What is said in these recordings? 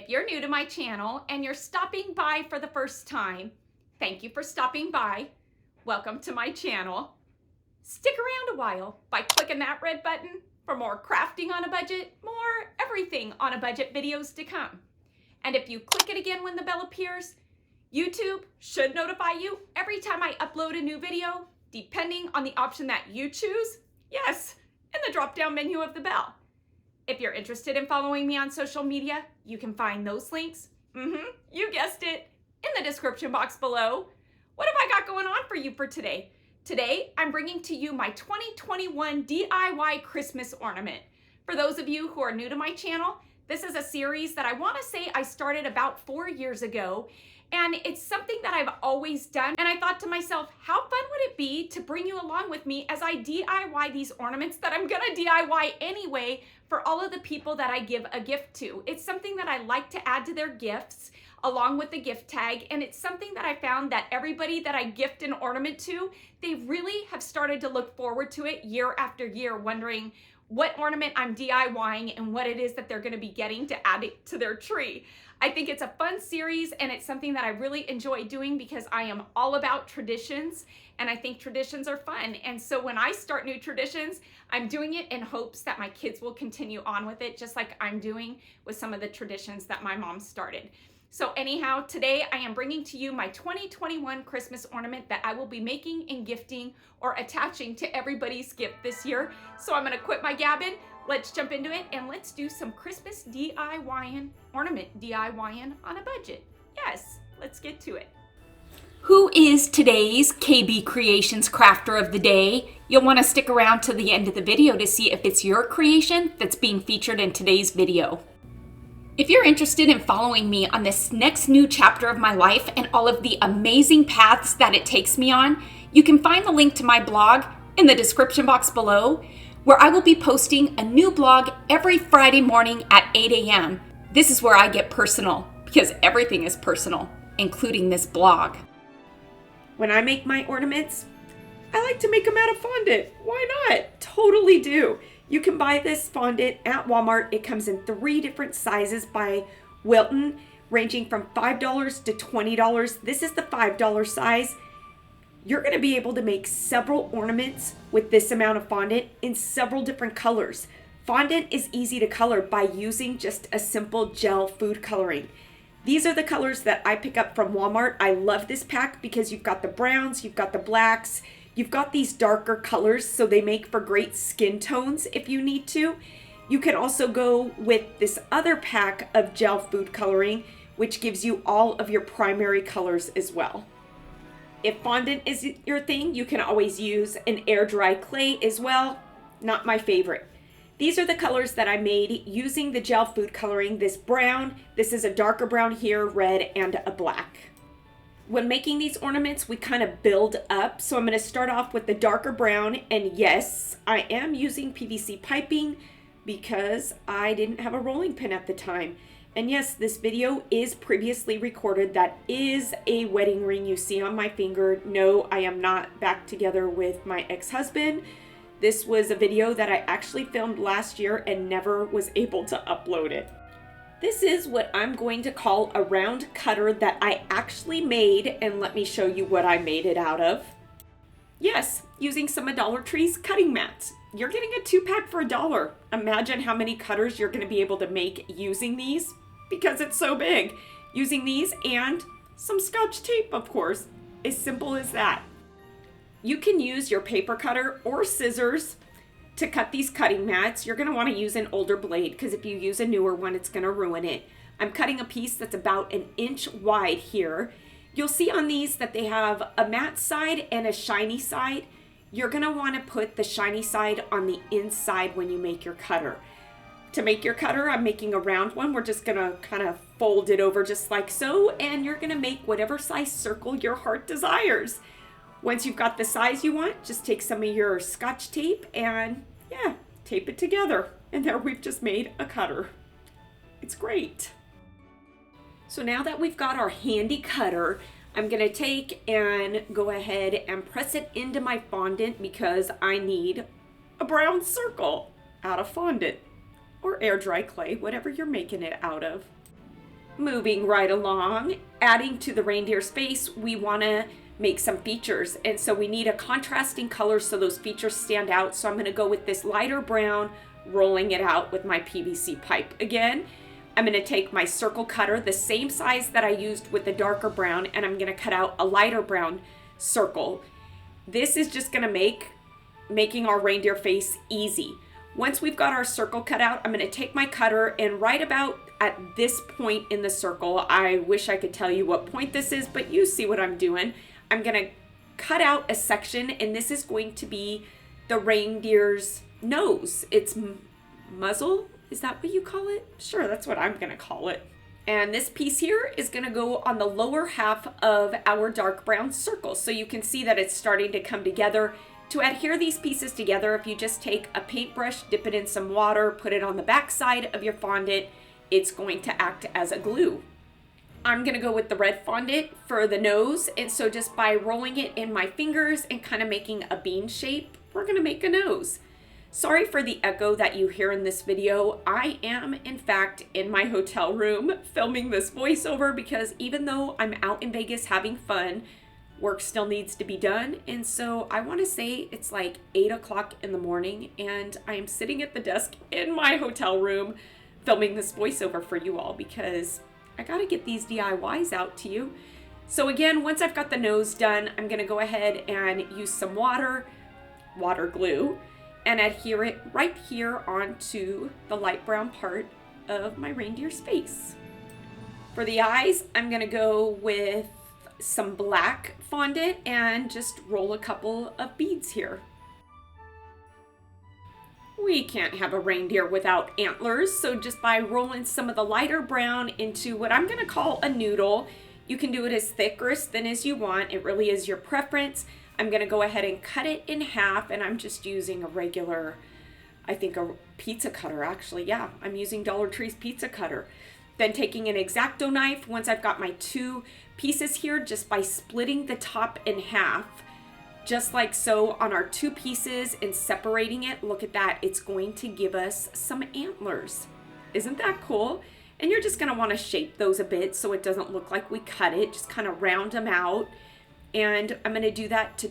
If you're new to my channel and you're stopping by for the first time, thank you for stopping by. Welcome to my channel. Stick around a while by clicking that red button for more crafting on a budget, more everything on a budget videos to come. And if you click it again when the bell appears, YouTube should notify you every time I upload a new video, depending on the option that you choose. Yes, in the drop-down menu of the bell. If you're interested in following me on social media, you can find those links, you guessed it, in the description box below. What have I got going on for you for today? Today, I'm bringing to you my 2021 DIY Christmas ornament. For those of you who are new to my channel, this is a series that I want to say I started about 4 years ago, and it's something that I've always done. And I thought to myself, how fun would it be to bring you along with me as I DIY these ornaments that I'm gonna DIY anyway for all of the people that I give a gift to. It's something that I like to add to their gifts along with the gift tag, and it's something that I found that everybody that I gift an ornament to, they really have started to look forward to it year after year, wondering what ornament I'm DIYing and what it is that they're gonna be getting to add it to their tree. I think it's a fun series, and it's something that I really enjoy doing because I am all about traditions, and I think traditions are fun. And so when I start new traditions, I'm doing it in hopes that my kids will continue on with it, just like I'm doing with some of the traditions that my mom started. So anyhow, today I am bringing to you my 2021 Christmas ornament that I will be making and gifting or attaching to everybody's gift this year. So I'm gonna quit my gabbing. Let's jump into it and let's do some Christmas DIYing, ornament DIYing on a budget. Yes, let's get to it. Who is today's KB Creations crafter of the day? You'll want to stick around to the end of the video to see if it's your creation that's being featured in today's video. If you're interested in following me on this next new chapter of my life and all of the amazing paths that it takes me on, you can find the link to my blog in the description box below, where I will be posting a new blog every Friday morning at 8 a.m. This is where I get personal, because everything is personal, including this blog. When I make my ornaments, I like to make them out of fondant. Why not? Totally do. You can buy this fondant at Walmart. It comes in 3 different sizes by Wilton, ranging from $5 to $20. This is the $5 size. You're going to be able to make several ornaments with this amount of fondant in several different colors. Fondant is easy to color by using just a simple gel food coloring. These are the colors that I pick up from Walmart. I love this pack because you've got the browns, you've got the blacks, you've got these darker colors, so they make for great skin tones if you need to. You can also go with this other pack of gel food coloring, which gives you all of your primary colors as well. If fondant is your thing, you can always use an air dry clay as well. Not my favorite. These are the colors that I made using the gel food coloring. This brown, this is a darker brown here, red, and a black. When making these ornaments, we kind of build up. So I'm going to start off with the darker brown. And yes, I am using PVC piping because I didn't have a rolling pin at the time. And yes, this video is previously recorded. That is a wedding ring you see on my finger. No, I am not back together with my ex-husband. This was a video that I actually filmed last year and never was able to upload it. This is what I'm going to call a round cutter that I actually made, and let me show you what I made it out of. Yes, using some of Dollar Tree's cutting mats. You're getting a 2-pack for $1. Imagine how many cutters you're going to be able to make using these, because it's so big. Using these and some Scotch tape, of course. As simple as that. You can use your paper cutter or scissors to cut these cutting mats. You're going to want to use an older blade because if you use a newer one, it's going to ruin it. I'm cutting a piece that's about 1 inch wide here. You'll see on these that they have a matte side and a shiny side. You're going to want to put the shiny side on the inside when you make your cutter. To make your cutter, I'm making a round one. We're just going to kind of fold it over just like so, and you're going to make whatever size circle your heart desires. Once you've got the size you want, just take some of your Scotch tape and tape it together. And there we've just made a cutter. It's great. So now that we've got our handy cutter, I'm gonna take and go ahead and press it into my fondant because I need a brown circle out of fondant or air dry clay, whatever you're making it out of. Moving right along, adding to the reindeer's face, we want to make some features. And so we need a contrasting color so those features stand out. So I'm going to go with this lighter brown, rolling it out with my PVC pipe. Again, I'm going to take my circle cutter, the same size that I used with the darker brown, and I'm going to cut out a lighter brown circle. This is just going to making our reindeer face easy. Once we've got our circle cut out, I'm going to take my cutter, and right about at this point in the circle, I wish I could tell you what point this is, but you see what I'm doing. I'm going to cut out a section, and this is going to be the reindeer's nose. It's muzzle. Is that what you call it? Sure, that's what I'm going to call it. And this piece here is going to go on the lower half of our dark brown circle. So you can see that it's starting to come together. To adhere these pieces together, if you just take a paintbrush, dip it in some water, put it on the back side of your fondant, it's going to act as a glue. I'm going to go with the red fondant for the nose. And so just by rolling it in my fingers and kind of making a bean shape, we're going to make a nose. Sorry for the echo that you hear in this video. I am, in fact, in my hotel room filming this voiceover because even though I'm out in Vegas having fun, work still needs to be done. And so I want to say it's like 8 o'clock in the morning and I'm sitting at the desk in my hotel room filming this voiceover for you all because I got to get these DIYs out to you. So again, once I've got the nose done, I'm going to go ahead and use some water glue, and adhere it right here onto the light brown part of my reindeer's face. For the eyes, I'm going to go with some black fondant and just roll a couple of beads here. We can't have a reindeer without antlers, so just by rolling some of the lighter brown into what I'm going to call a noodle, you can do it as thick or as thin as you want. It really is your preference. I'm going to go ahead and cut it in half, and I'm just using a regular, I think a pizza cutter actually. Yeah, I'm using Dollar Tree's pizza cutter. Then taking an X-Acto knife, once I've got my two pieces here, just by splitting the top in half, just like so on our two pieces and separating it, look at that, it's going to give us some antlers. Isn't that cool? And you're just going to want to shape those a bit so it doesn't look like we cut it, just kind of round them out. And I'm going to do that to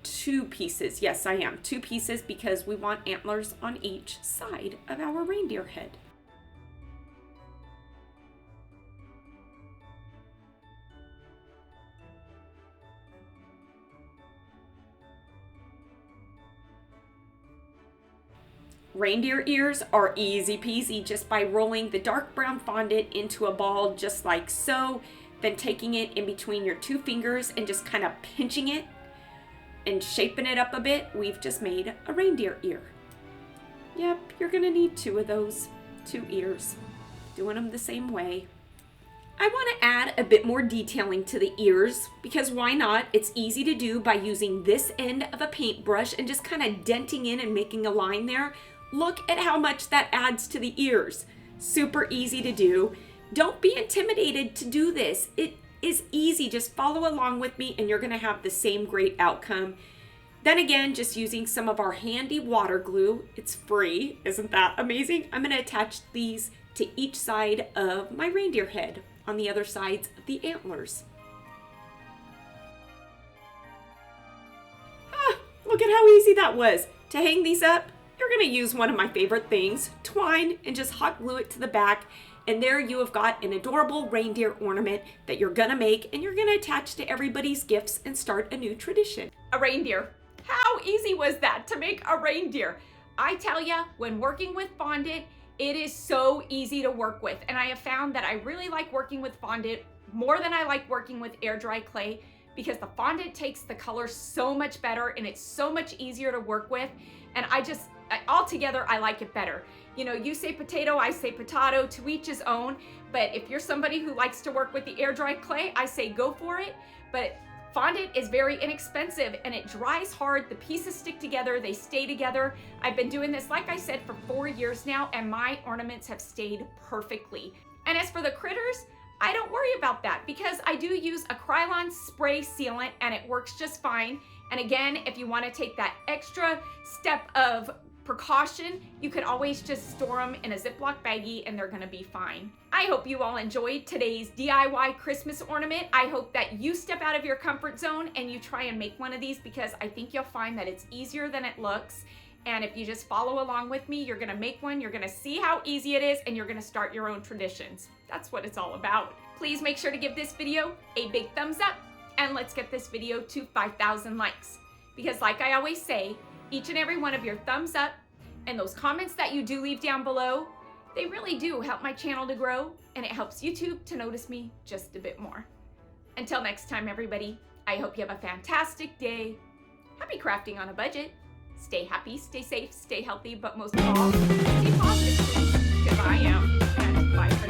two pieces. Yes, I am. Two pieces because we want antlers on each side of our reindeer head. Reindeer ears are easy peasy just by rolling the dark brown fondant into a ball just like so, then taking it in between your two fingers and just kind of pinching it and shaping it up a bit. We've just made a reindeer ear. Yep, you're gonna need two of those, two ears. Doing them the same way. I want to add a bit more detailing to the ears because why not? It's easy to do by using this end of a paintbrush and just kind of denting in and making a line there. Look at how much that adds to the ears. Super easy to do. Don't be intimidated to do this. It is easy. Just follow along with me and you're going to have the same great outcome. Then again, just using some of our handy water glue. It's free. Isn't that amazing? I'm going to attach these to each side of my reindeer head on the other sides of the antlers. Look at how easy that was. To hang these up, you're going to use one of my favorite things, twine, and just hot glue it to the back. And there you have got an adorable reindeer ornament that you're going to make and you're going to attach to everybody's gifts and start a new tradition. A reindeer. How easy was that to make a reindeer? I tell ya, when working with fondant, it is so easy to work with. And I have found that I really like working with fondant more than I like working with air dry clay because the fondant takes the color so much better and it's so much easier to work with. And altogether, I like it better. You know, you say potato, I say potato, to each his own. But if you're somebody who likes to work with the air dry clay, I say go for it. But fondant is very inexpensive and it dries hard. The pieces stick together, they stay together. I've been doing this, like I said, for 4 years now, and my ornaments have stayed perfectly. And as for the critters, I don't worry about that because I do use a Krylon spray sealant and it works just fine. And again, if you want to take that extra step of precaution, you could always just store them in a Ziploc baggie and they're gonna be fine. I hope you all enjoyed today's DIY Christmas ornament. I hope that you step out of your comfort zone and you try and make one of these, because I think you'll find that it's easier than it looks. And if you just follow along with me, you're gonna make one, you're gonna see how easy it is, and you're gonna start your own traditions. That's what it's all about. Please make sure to give this video a big thumbs up, and let's get this video to 5,000 likes. Because like I always say, each and every one of your thumbs up and those comments that you do leave down below, they really do help my channel to grow, and it helps YouTube to notice me just a bit more. Until next time, everybody, I hope you have a fantastic day. Happy crafting on a budget. Stay happy, stay safe, stay healthy, but most of all, stay positive, because I am. And bye for now.